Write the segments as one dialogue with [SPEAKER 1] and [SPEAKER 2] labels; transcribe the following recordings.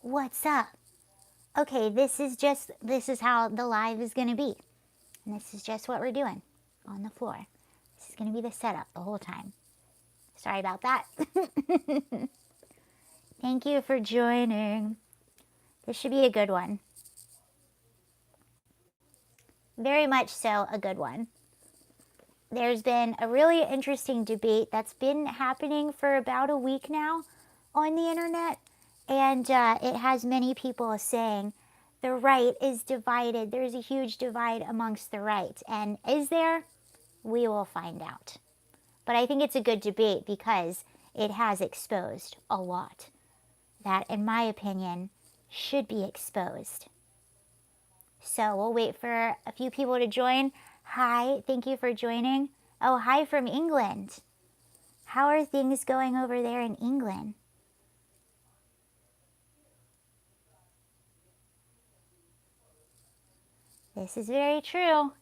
[SPEAKER 1] What's up? Okay, this is how the live is going to be. And this is just what we're doing on the floor. This is going to be the setup the whole time. Sorry about that. Thank you for joining. This should be a good one. Very much so a good one. There's been a really interesting debate that's been happening for about a week now on the internet. And it has many people saying the right is divided. There's a huge divide amongst the right. And is there? We will find out. But I think it's a good debate because it has exposed a lot that, in my opinion, should be exposed. So we'll wait for a few people to join. Hi, thank you for joining. Oh, hi from England. How are things going over there in England? This is very true.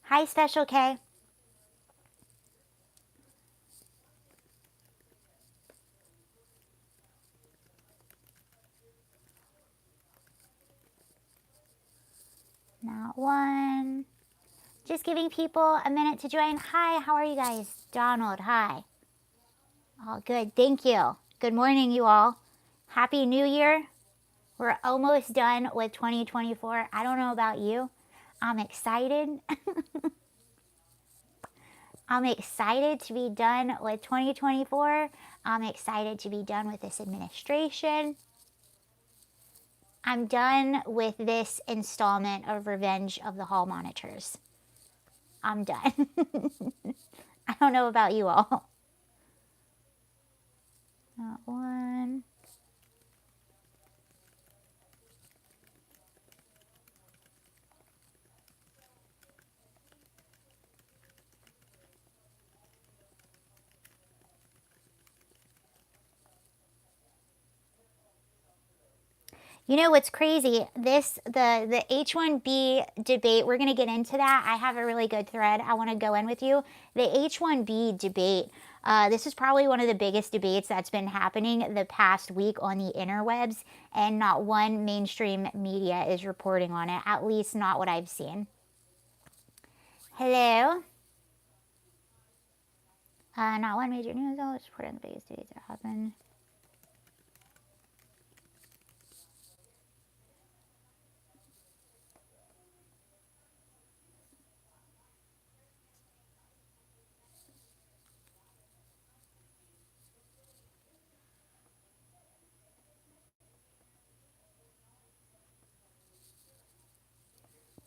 [SPEAKER 1] Hi, Special K. Not one. Just giving people a minute to join. Hi, how are you guys? Donald, hi. All good, thank you. Good morning, you all. Happy New Year. We're almost done with 2024. I don't know about you. I'm excited. I'm excited to be done with 2024. I'm excited to be done with this administration. I'm done with this installment of Revenge of the Hall Monitors. I'm done. I don't know about you all. Not one. You know what's crazy? The H1B debate, we're going to get into that. I have a really good thread I want to go in with you. The H1B debate, this is probably one of the biggest debates that's been happening the past week on the interwebs, and not one mainstream media is reporting on it, at least not what I've seen. Hello? Not one major news outlet is reporting the biggest debates that happen.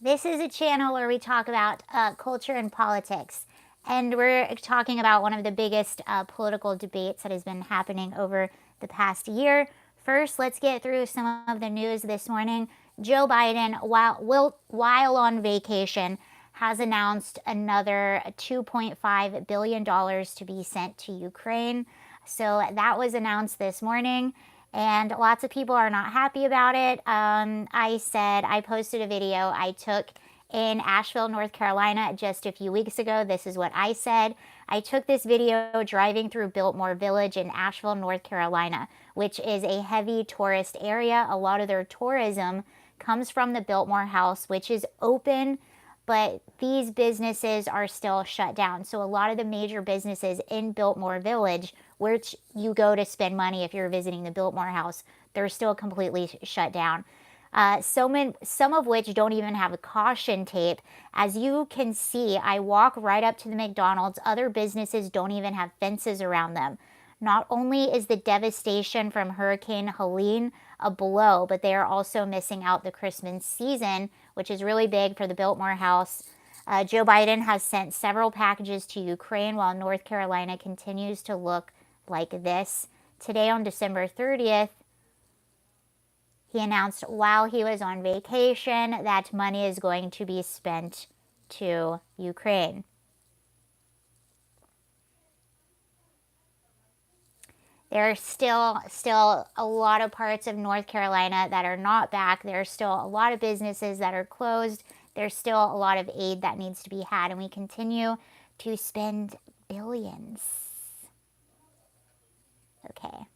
[SPEAKER 1] This is a channel where we talk about culture and politics. And we're talking about one of the biggest political debates that has been happening over the past year. First, let's get through some of the news this morning. Joe Biden, while on vacation, has announced another $2.5 billion to be sent to Ukraine. So that was announced this morning, and lots of people are not happy about it. I posted a video I took in Asheville, North Carolina just a few weeks ago. This is what I said. I took this video driving through Biltmore Village in Asheville, North Carolina, which is a heavy tourist area. A lot of their tourism comes from the Biltmore House, which is open, but these businesses are still shut down. So a lot of the major businesses in Biltmore Village, which you go to spend money if you're visiting the Biltmore House, they're still completely shut down. Some of which don't even have a caution tape. As you can see, I walk right up to the McDonald's. Other businesses don't even have fences around them. Not only is the devastation from Hurricane Helene a blow, but they are also missing out the Christmas season, which is really big for the Biltmore House. Joe Biden has sent several packages to Ukraine while North Carolina continues to look like this. Today on December 30th, he announced while he was on vacation that money is going to be spent to Ukraine. There are still a lot of parts of North Carolina that are not back. There are still a lot of businesses that are closed. There's still a lot of aid that needs to be had, and we continue to spend billions. Okay.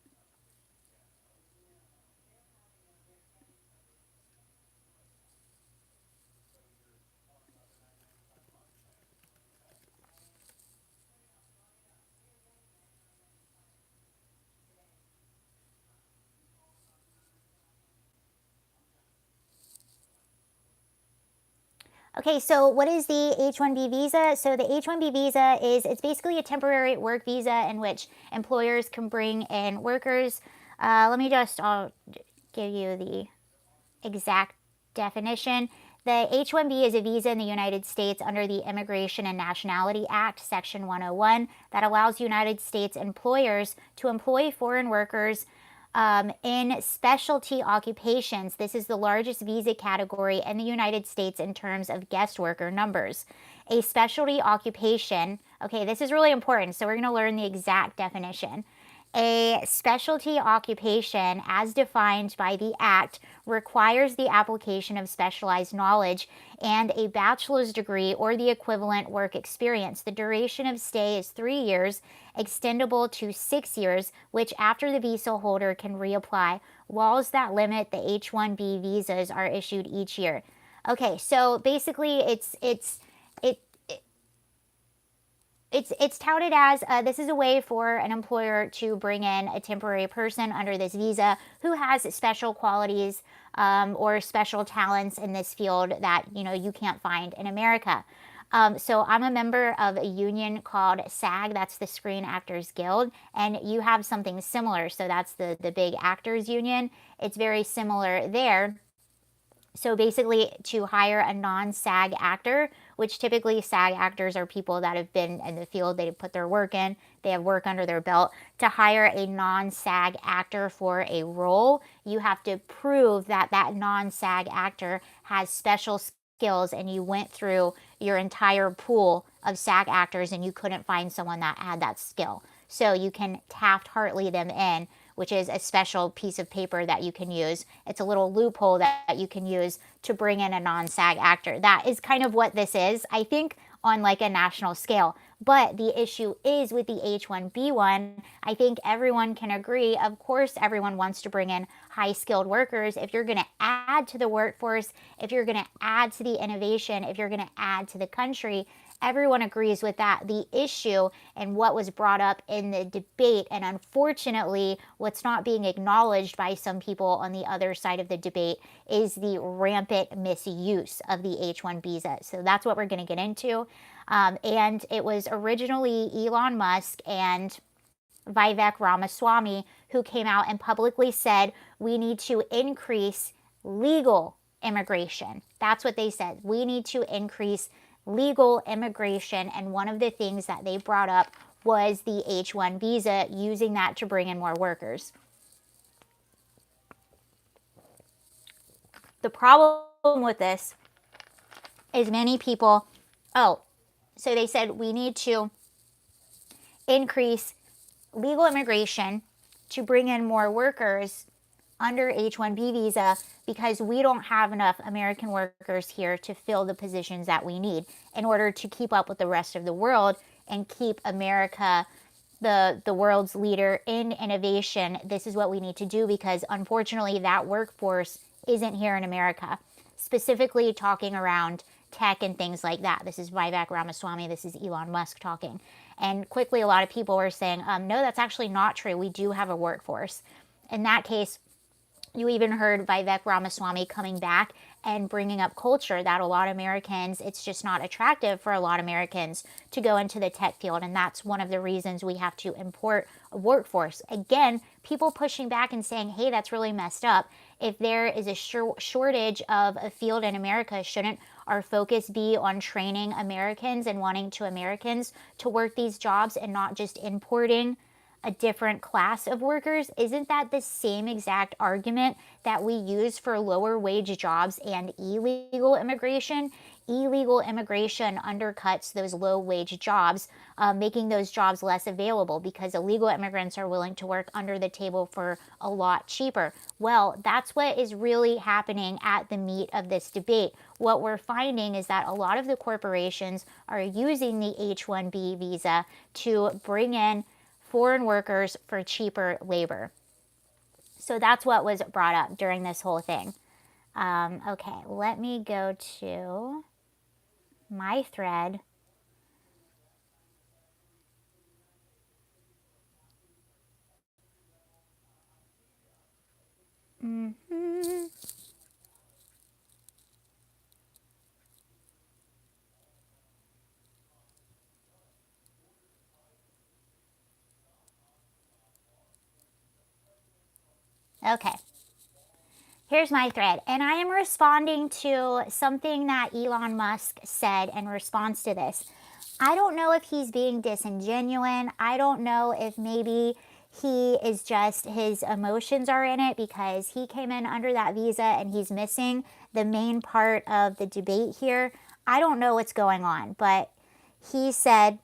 [SPEAKER 1] Okay, so what is the H-1B visa? So the H-1B visa it's basically a temporary work visa in which employers can bring in workers. I'll give you the exact definition. The H-1B is a visa in the United States under the Immigration and Nationality Act, Section 101, that allows United States employers to employ foreign workers in specialty occupations. This is the largest visa category in the United States in terms of guest worker numbers. A specialty occupation, okay, this is really important, so we're going to learn the exact definition. A specialty occupation, as defined by the Act, requires the application of specialized knowledge and a bachelor's degree or the equivalent work experience. The duration of stay is 3 years, extendable to 6 years, which after the visa holder can reapply. Laws that limit the H-1B visas are issued each year. Okay, so basically it's touted as this is a way for an employer to bring in a temporary person under this visa who has special qualities or special talents in this field that you can't find in America. So I'm a member of a union called SAG, that's the Screen Actors Guild, and you have something similar. So that's the big actors union. It's very similar there. So basically, to hire a non-SAG actor, which typically SAG actors are people that have been in the field, they put their work in, they have work under their belt. To hire a non-SAG actor for a role, you have to prove that that non-SAG actor has special skills and you went through your entire pool of SAG actors and you couldn't find someone that had that skill. So you can Taft-Hartley them in, which is a special piece of paper that you can use. It's a little loophole that you can use to bring in a non-SAG actor. That is kind of what this is, I think, on like a national scale. But the issue is with the H-1B one, I think everyone can agree, of course everyone wants to bring in high-skilled workers. If you're going to add to the workforce, if you're going to add to the innovation, if you're going to add to the country, everyone agrees with that. The issue and what was brought up in the debate, and unfortunately what's not being acknowledged by some people on the other side of the debate, is the rampant misuse of the H-1B visa. So that's what we're going to get into. And it was originally Elon Musk and Vivek Ramaswamy who came out and publicly said we need to increase legal immigration. That's what they said. We need to increase legal immigration, and one of the things that they brought up was the H-1 visa, using that to bring in more workers. The problem with this is many people, so they said we need to increase legal immigration to bring in more workers under H-1B visa because we don't have enough American workers here to fill the positions that we need in order to keep up with the rest of the world and keep America the world's leader in innovation. This is what we need to do because unfortunately that workforce isn't here in America, specifically talking around tech and things like that. This is Vivek Ramaswamy, this is Elon Musk talking. And quickly a lot of people were saying, no, that's actually not true. We do have a workforce. In that case, you even heard Vivek Ramaswamy coming back and bringing up culture that a lot of Americans, it's just not attractive for a lot of Americans to go into the tech field. And that's one of the reasons we have to import a workforce. Again, people pushing back and saying, hey, that's really messed up. If there is a shortage of a field in America, shouldn't our focus be on training Americans and wanting to Americans to work these jobs and not just importing a different class of workers? Isn't that the same exact argument that we use for lower wage jobs and illegal immigration? Illegal immigration undercuts those low wage jobs, making those jobs less available because illegal immigrants are willing to work under the table for a lot cheaper. Well, that's what is really happening at the meat of this debate. What we're finding is that a lot of the corporations are using the H-1B visa to bring in foreign workers for cheaper labor. So that's what was brought up during this whole thing. Okay, let me go to my thread. Okay. Here's my thread, and I am responding to something that Elon Musk said in response to this. I don't know if he's being disingenuous. I don't know if maybe he is just, his emotions are in it because he came in under that visa and he's missing the main part of the debate here. I don't know what's going on, but he said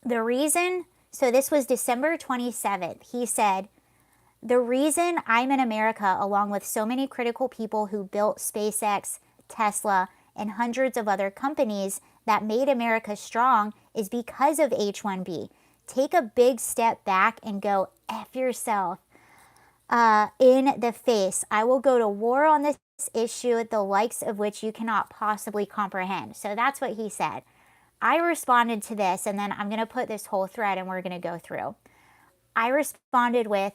[SPEAKER 1] the reason, so this was December 27th, he said, the reason I'm in America, along with so many critical people who built SpaceX, Tesla, and hundreds of other companies that made America strong, is because of H1B. Take a big step back and go F yourself in the face. I will go to war on this issue, the likes of which you cannot possibly comprehend. So that's what he said. I responded to this, and then I'm going to put this whole thread and we're going to go through. I responded with,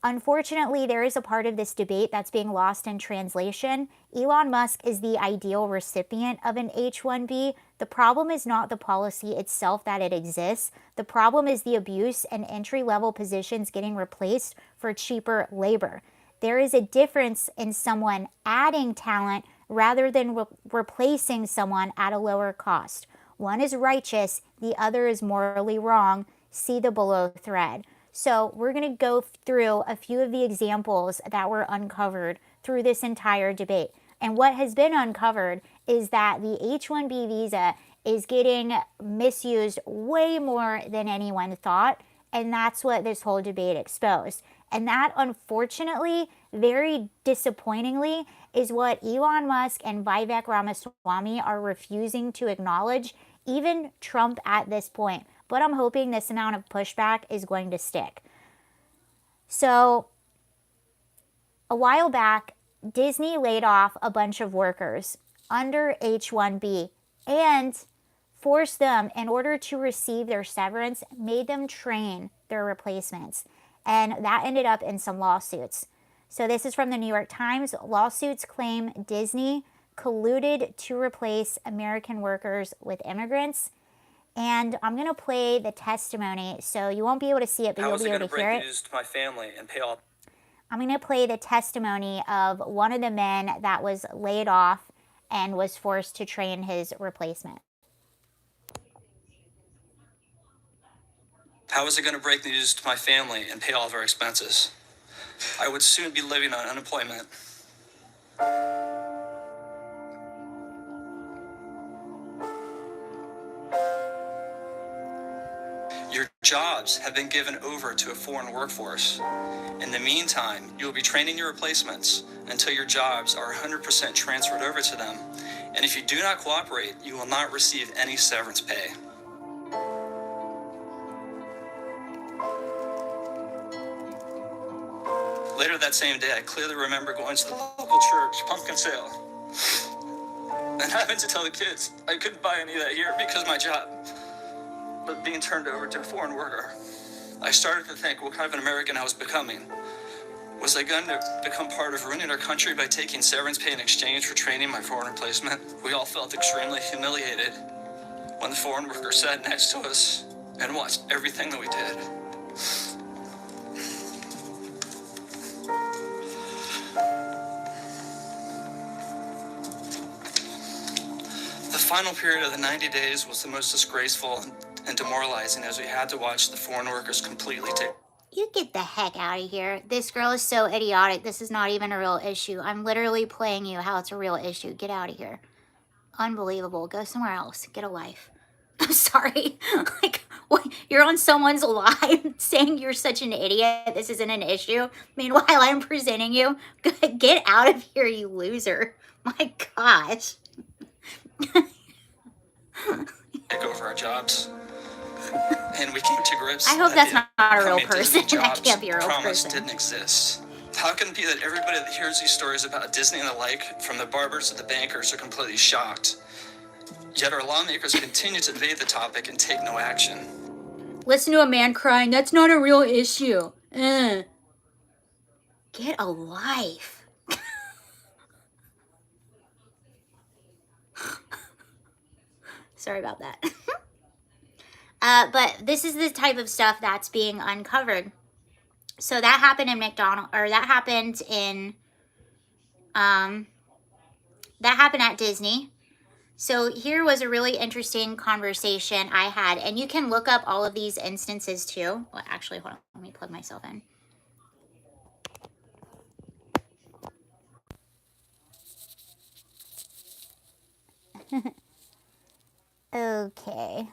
[SPEAKER 1] unfortunately, there is a part of this debate that's being lost in translation. Elon Musk is the ideal recipient of an H1B. The problem is not the policy itself that it exists. The problem is the abuse and entry-level positions getting replaced for cheaper labor. There is a difference in someone adding talent rather than replacing someone at a lower cost. One is righteous, the other is morally wrong. See the below thread. So we're going to go through a few of the examples that were uncovered through this entire debate. And what has been uncovered is that the H-1B visa is getting misused way more than anyone thought. And that's what this whole debate exposed. And that, unfortunately, very disappointingly, is what Elon Musk and Vivek Ramaswamy are refusing to acknowledge, even Trump at this point. But I'm hoping this amount of pushback is going to stick. So, a while back, Disney laid off a bunch of workers under H-1B and forced them, in order to receive their severance, made them train their replacements. And that ended up in some lawsuits. So this is from the New York Times. Lawsuits claim Disney colluded to replace American workers with immigrants. And I'm going to play the testimony, so you won't be able to see it, but you'll be able to hear it.
[SPEAKER 2] How is it going to break news to my family and pay all?
[SPEAKER 1] I'm going to play the testimony of one of the men that was laid off and was forced to train his replacement.
[SPEAKER 2] How is it going to break news to my family and pay all of our expenses? I would soon be living on unemployment. Your jobs have been given over to a foreign workforce. In the meantime, you will be training your replacements until your jobs are 100% transferred over to them. And if you do not cooperate, you will not receive any severance pay. Later that same day, I clearly remember going to the local church pumpkin sale and having to tell the kids I couldn't buy any of that here because of my job was being turned over to a foreign worker. I started to think what kind of an American I was becoming. Was I going to become part of ruining our country by taking severance pay in exchange for training my foreign replacement? We all felt extremely humiliated when the foreign worker sat next to us and watched everything that we did. The final period of the 90 days was the most disgraceful and demoralizing, as we had to watch the foreign workers completely take.
[SPEAKER 1] You get the heck out of here. This girl is so idiotic. This is not even a real issue. I'm literally playing you how it's a real issue. Get out of here. Unbelievable. Go somewhere else. Get a life. I'm sorry. Like, what? You're on someone's live saying you're such an idiot. This isn't an issue. Meanwhile, I'm presenting you. Get out of here, you loser. My gosh.
[SPEAKER 2] Take over our jobs. And we came to grips.
[SPEAKER 1] I hope that's not a real
[SPEAKER 2] upcoming Disney
[SPEAKER 1] person. That
[SPEAKER 2] jobs
[SPEAKER 1] can't be a real
[SPEAKER 2] promise
[SPEAKER 1] person.
[SPEAKER 2] didn't exist. How can it be that everybody that hears these stories about Disney and the like, from the barbers to the bankers, are completely shocked? Yet our lawmakers continue to evade the topic and take no action.
[SPEAKER 1] Listen to a man crying, that's not a real issue. Get a life. Sorry about that. But this is the type of stuff that's being uncovered. So that happened in McDonald's, or that happened in, that happened at Disney. So here was a really interesting conversation I had, and you can look up all of these instances too. Well, actually, hold on, let me plug myself in. Okay.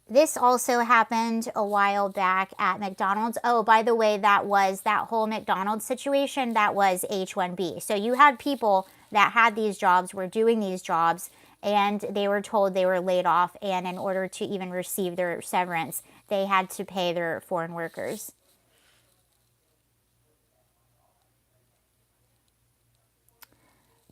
[SPEAKER 1] This also happened a while back at McDonald's. Oh, by the way, that whole McDonald's situation, that was H1B. So you had people that had these jobs, were doing these jobs, and they were told they were laid off. And in order to even receive their severance, they had to pay their foreign workers.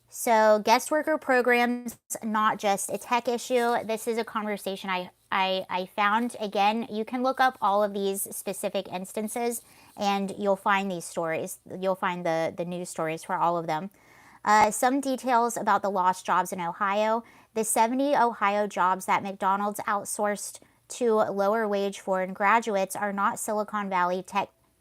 [SPEAKER 1] So guest worker programs, not just a tech issue. This is a conversation I found. Again, you can look up all of these specific instances and you'll find these stories. You'll find the news stories for all of them. Some details about the lost jobs in Ohio. The 70 Ohio jobs that McDonald's outsourced to lower wage foreign graduates are not Silicon Valley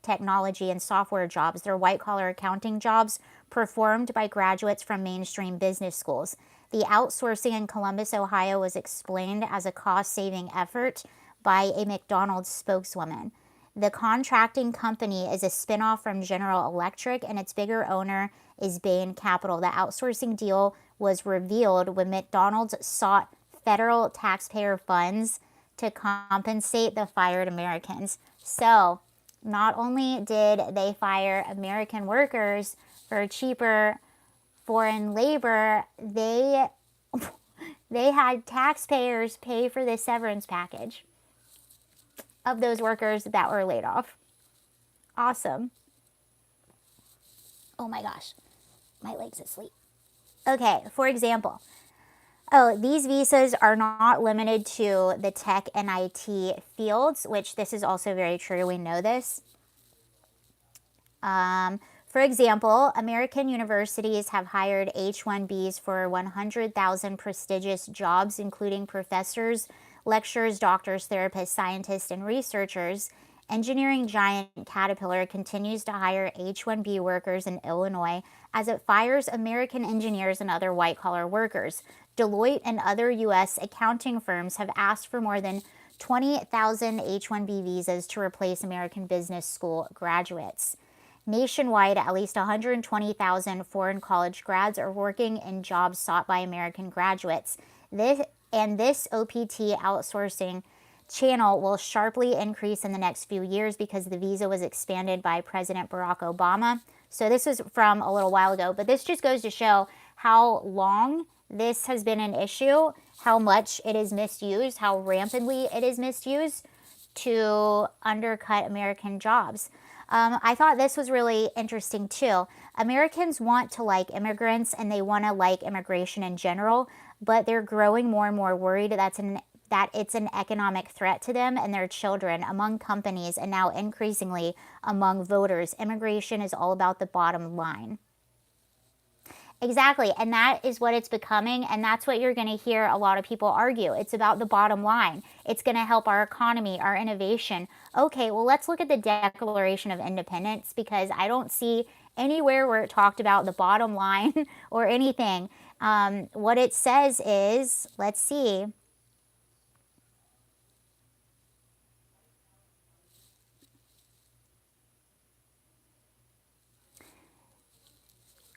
[SPEAKER 1] technology and software jobs. They're white collar accounting jobs performed by graduates from mainstream business schools. The outsourcing in Columbus, Ohio was explained as a cost saving effort by a McDonald's spokeswoman. The contracting company is a spinoff from General Electric, and its bigger owner is Bain Capital. The outsourcing deal was revealed when McDonald's sought federal taxpayer funds to compensate the fired Americans. So, not only did they fire American workers for cheaper foreign labor, they had taxpayers pay for the severance package of those workers that were laid off. Awesome. Oh my gosh, my leg's asleep. Okay, for example, these visas are not limited to the tech and IT fields, which this is also very true. We know this. For example, American universities have hired H1Bs for 100,000 prestigious jobs, including professors, lecturers, doctors, therapists, scientists, and researchers. Engineering giant Caterpillar continues to hire H1B workers in Illinois as it fires American engineers and other white-collar workers. Deloitte and other U.S. accounting firms have asked for more than 20,000 H1B visas to replace American business school graduates. Nationwide, at least 120,000 foreign college grads are working in jobs sought by American graduates. This OPT outsourcing channel will sharply increase in the next few years because the visa was expanded by President Barack Obama. So this was from a little while ago, but this just goes to show how long this has been an issue, how much it is misused, how rampantly it is misused to undercut American jobs. I thought this was really interesting too. Americans want to like immigrants and they want to like immigration in general, but they're growing more and more worried that it's an economic threat to them and their children among companies and now increasingly among voters. Immigration is all about the bottom line. Exactly, and that is what it's becoming, and that's what you're going to hear a lot of people argue. It's about the bottom line. It's going to help our economy, our innovation. Okay, well, let's look at the Declaration of Independence because I don't see anywhere where it talked about the bottom line or anything. What it says is, let's see.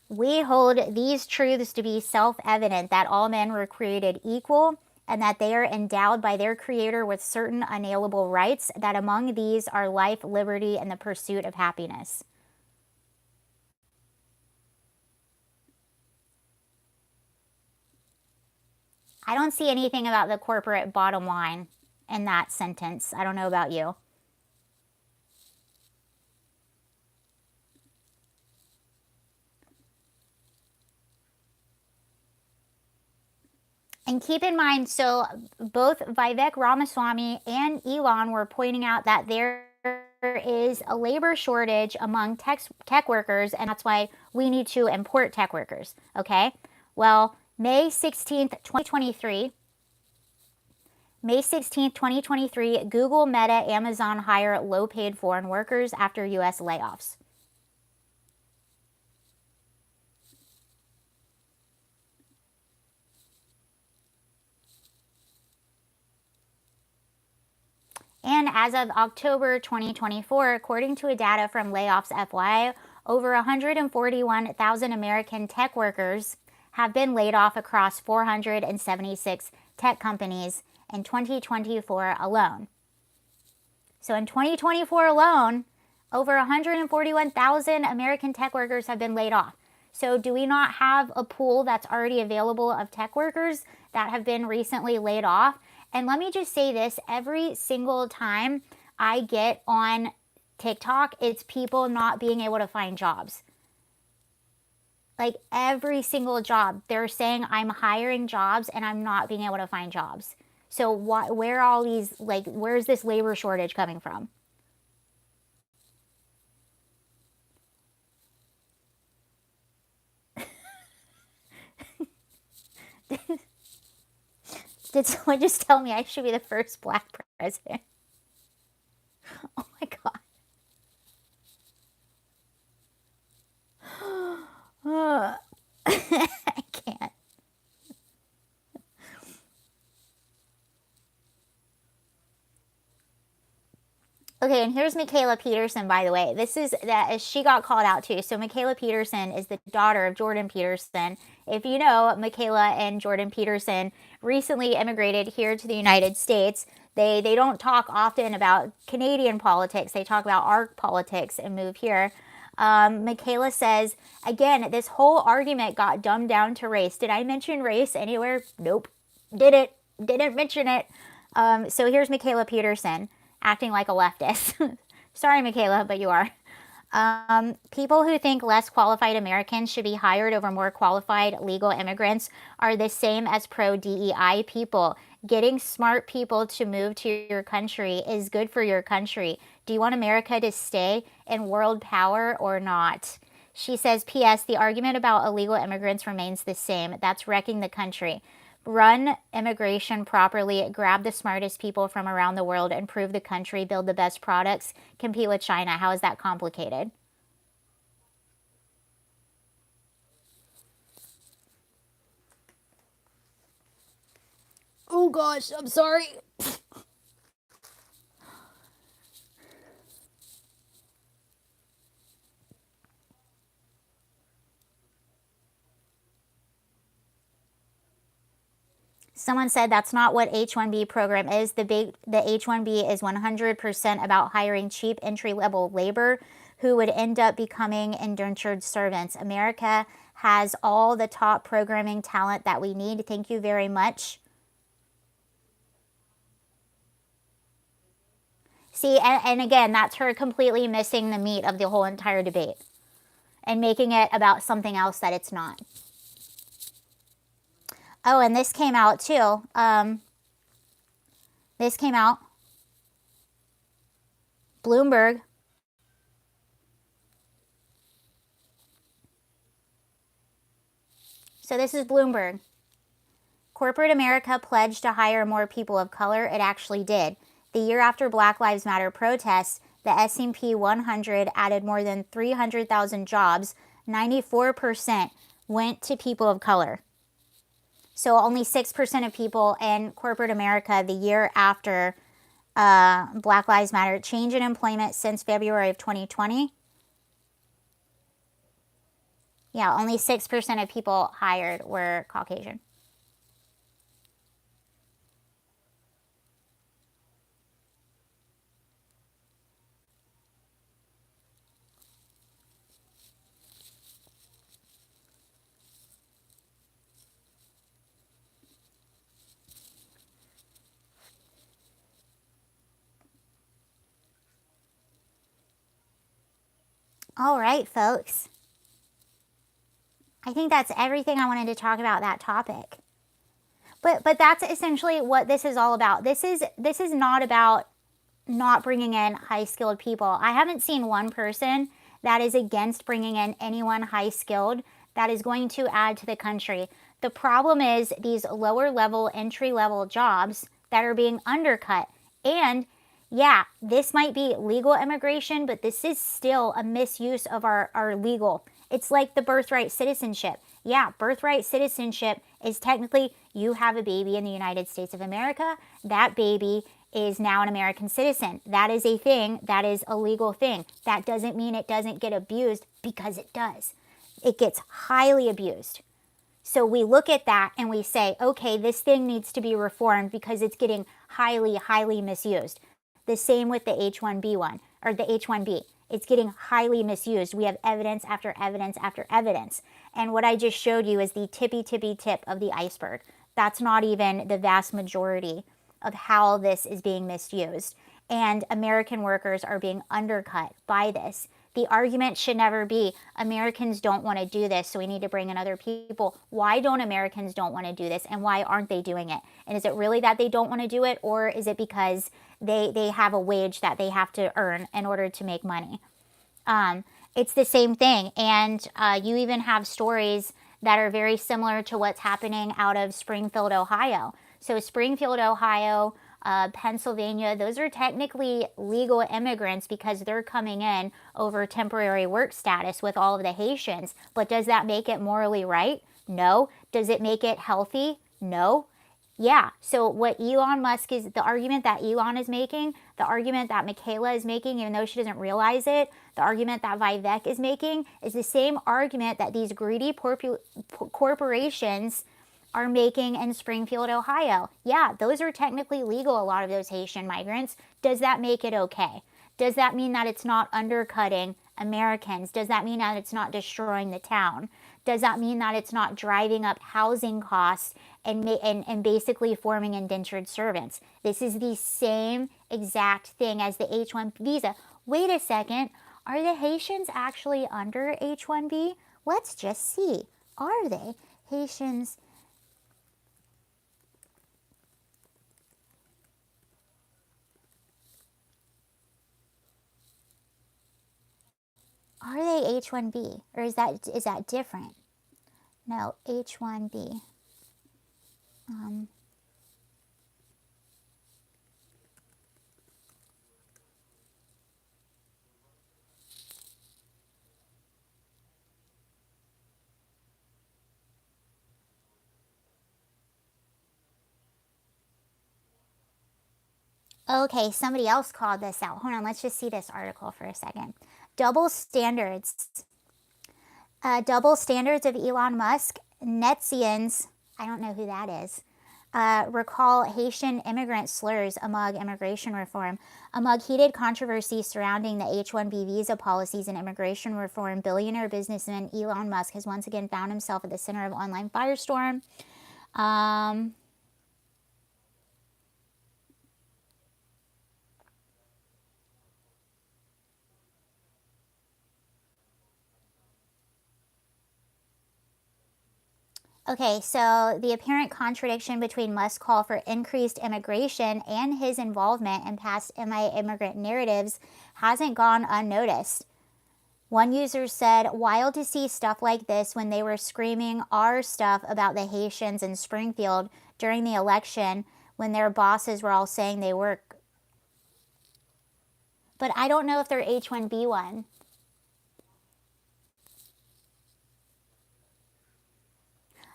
[SPEAKER 1] We hold these truths to be self-evident that all men were created equal and that they are endowed by their Creator with certain unalienable rights, that among these are life, liberty, and the pursuit of happiness. I don't see anything about the corporate bottom line in that sentence. I don't know about you. And keep in mind, so both Vivek Ramaswamy and Elon were pointing out that there is a labor shortage among tech workers, and that's why we need to import tech workers. Okay? Well, May 16th, 2023, May 16th, 2023, Google, Meta, Amazon hire low-paid foreign workers after U.S. layoffs. And as of October 2024, according to data from Layoffs FYI, over 141,000 American tech workers have been laid off across 476 tech companies in 2024 alone. So in 2024 alone, over 141,000 American tech workers have been laid off. So do we not have a pool that's already available of tech workers that have been recently laid off? And let me just say this, every single time I get on TikTok, it's people not being able to find jobs. Like every single job, they're saying I'm hiring jobs and I'm not being able to find jobs. So where are all these, like, where's this labor shortage coming from? Did someone just tell me I should be the first black president? Oh my God. I can't. Okay, and here's Michaela Peterson, by the way. This is that she got called out too. So Michaela Peterson is the daughter of Jordan Peterson. If you know, Michaela and Jordan Peterson recently immigrated here to the United States. They don't talk often about Canadian politics. They talk about our politics and move here. Michaela says, again, this whole argument got dumbed down to race. Did I mention race anywhere? Nope. Didn't mention it. So here's Michaela Peterson acting like a leftist. Sorry, Michaela, but you are. People who think less qualified Americans should be hired over more qualified legal immigrants are the same as pro-DEI people. Getting smart people to move to your country is good for your country. Do you want America to stay in world power or not? She says, P.S. The argument about illegal immigrants remains the same. That's wrecking the country. Run immigration properly, grab the smartest people from around the world, improve the country, build the best products, compete with China. How is that complicated? Oh gosh, I'm sorry. Someone said that's not what H1B program is. The H1B is 100% about hiring cheap entry-level labor who would end up becoming indentured servants. America has all the top programming talent that we need. Thank you very much. See, and again, that's her completely missing the meat of the whole entire debate and making it about something else that it's not. Oh, and this came out too. This came out. Bloomberg. So this is Bloomberg. Corporate America pledged to hire more people of color. It actually did. The year after Black Lives Matter protests, the S&P 100 added more than 300,000 jobs. 94% went to people of color. So only 6% of people in corporate America the year after Black Lives Matter. Change in employment since February of 2020. Yeah, only 6% of people hired were Caucasian. All right, folks. I think that's everything I wanted to talk about that topic. But that's essentially what this is all about. This is not about not bringing in high-skilled people. I haven't seen one person that is against bringing in anyone high-skilled that is going to add to the country. The problem is these lower-level, entry-level jobs that are being undercut. And yeah, this might be legal immigration, but this is still a misuse of our legal. It's like the birthright citizenship. Yeah, birthright citizenship is technically you have a baby in the United States of America. That baby is now an American citizen. That is a thing. That is a legal thing. That doesn't mean it doesn't get abused, because it does. It gets highly abused. So we look at that and we say, okay, this thing needs to be reformed because it's getting highly, highly misused. The same with the H1B one, or the H1B. It's getting highly misused. We have evidence after evidence after evidence. And what I just showed you is the tippy tip of the iceberg. That's not even the vast majority of how this is being misused. And American workers are being undercut by this. The argument should never be Americans don't want to do this, so we need to bring in other people. Why don't Americans don't want to do this, and why aren't they doing it? And is it really that they don't want to do it, or is it because they have a wage that they have to earn in order to make money? It's the same thing. And you even have stories that are very similar to what's happening out of Springfield, Ohio. So Springfield, Ohio, Pennsylvania, those are technically legal immigrants because they're coming in over temporary work status with all of the Haitians. But does that make it morally right? No. Does it make it healthy? No. Yeah, so what Elon Musk is, the argument that Elon is making, the argument that Michaela is making, even though she doesn't realize it, the argument that Vivek is making is the same argument that these greedy corporations are making in Springfield, Ohio. Yeah, those are technically legal, a lot of those Haitian migrants. Does that make it okay? Does that mean that it's not undercutting Americans? Does that mean that it's not destroying the town? Does that mean that it's not driving up housing costs and basically forming indentured servants? This is the same exact thing as the H1 visa. Wait a second. Are the Haitians actually under H1B? Let's just see. Are they? Haitians. Are they H1B? Or is that different? No, H1B. Okay, somebody else called this out. Hold on, let's just see this article for a second. Double standards. Double standards of Elon Musk. Netzians, I don't know who that is, recall Haitian immigrant slurs among immigration reform. Among heated controversy surrounding the H-1B visa policies and immigration reform, billionaire businessman Elon Musk has once again found himself at the center of online firestorm. Okay, so the apparent contradiction between Musk's call for increased immigration and his involvement in past anti-immigrant narratives hasn't gone unnoticed. One user said, wild to see stuff like this when they were screaming our stuff about the Haitians in Springfield during the election when their bosses were all saying they work. But I don't know if they're H1B1.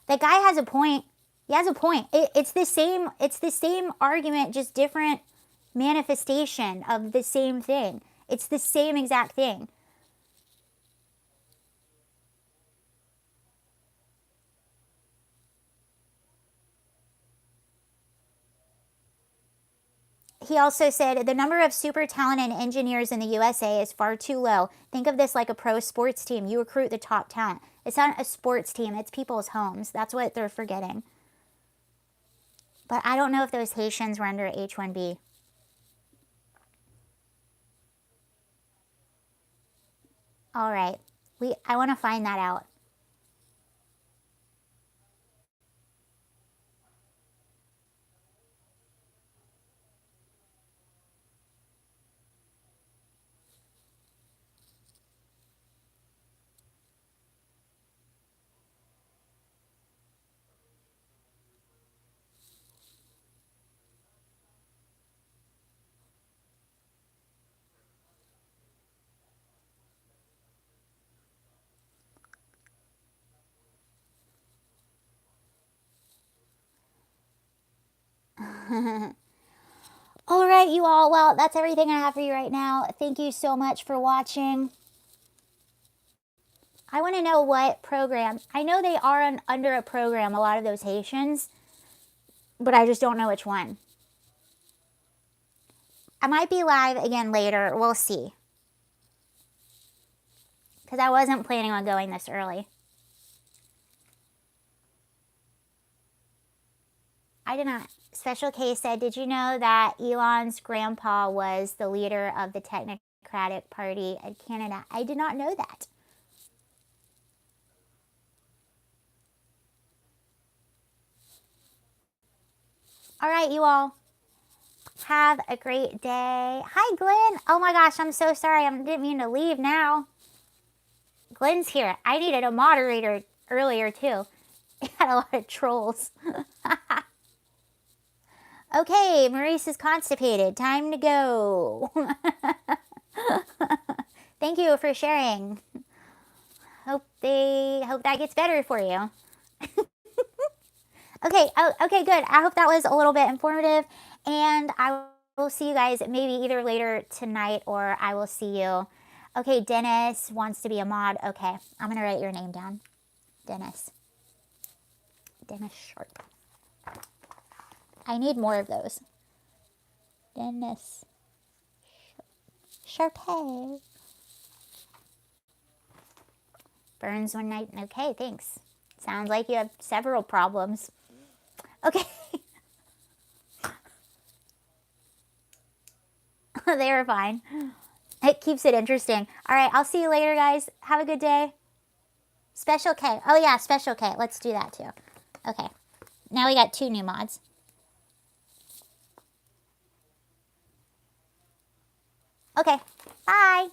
[SPEAKER 1] That guy has a point. He has a point. It's the same. It's the same argument, just different manifestation of the same thing. It's the same exact thing. He also said the number of super talented engineers in the USA is far too low. Think of this like a pro sports team. You recruit the top talent. It's not a sports team. It's people's homes. That's what they're forgetting. But I don't know if those Haitians were under H-1B. All right. I want to find that out. All right, you all. Well, that's everything I have for you right now. Thank you so much for watching. I want to know what program. I know they are under a program, a lot of those Haitians, but I just don't know which one. I might be live again later. We'll see. Because I wasn't planning on going this early. I did not. Special K said, did you know that Elon's grandpa was the leader of the Technocratic Party in Canada? I did not know that. All right, you all. Have a great day. Hi, Glenn. Oh my gosh, I'm so sorry. I didn't mean to leave now. Glenn's here. I needed a moderator earlier, too. I had a lot of trolls. Okay, Maurice is constipated. Time to go. Thank you for sharing. Hope that gets better for you. Okay, okay, good. I hope that was a little bit informative, and I will see you guys maybe either later tonight or I will see you. Okay, Dennis wants to be a mod. Okay, I'm going to write your name down. Dennis. Dennis Sharp. I need more of those. Dennis Sharpay. Burns one night. Okay, thanks. Sounds like you have several problems. Okay. They were fine. It keeps it interesting. All right, I'll see you later, guys. Have a good day. Special K. Oh, yeah, Special K. Let's do that, too. Okay. Now we got 2 new mods. Okay. Bye.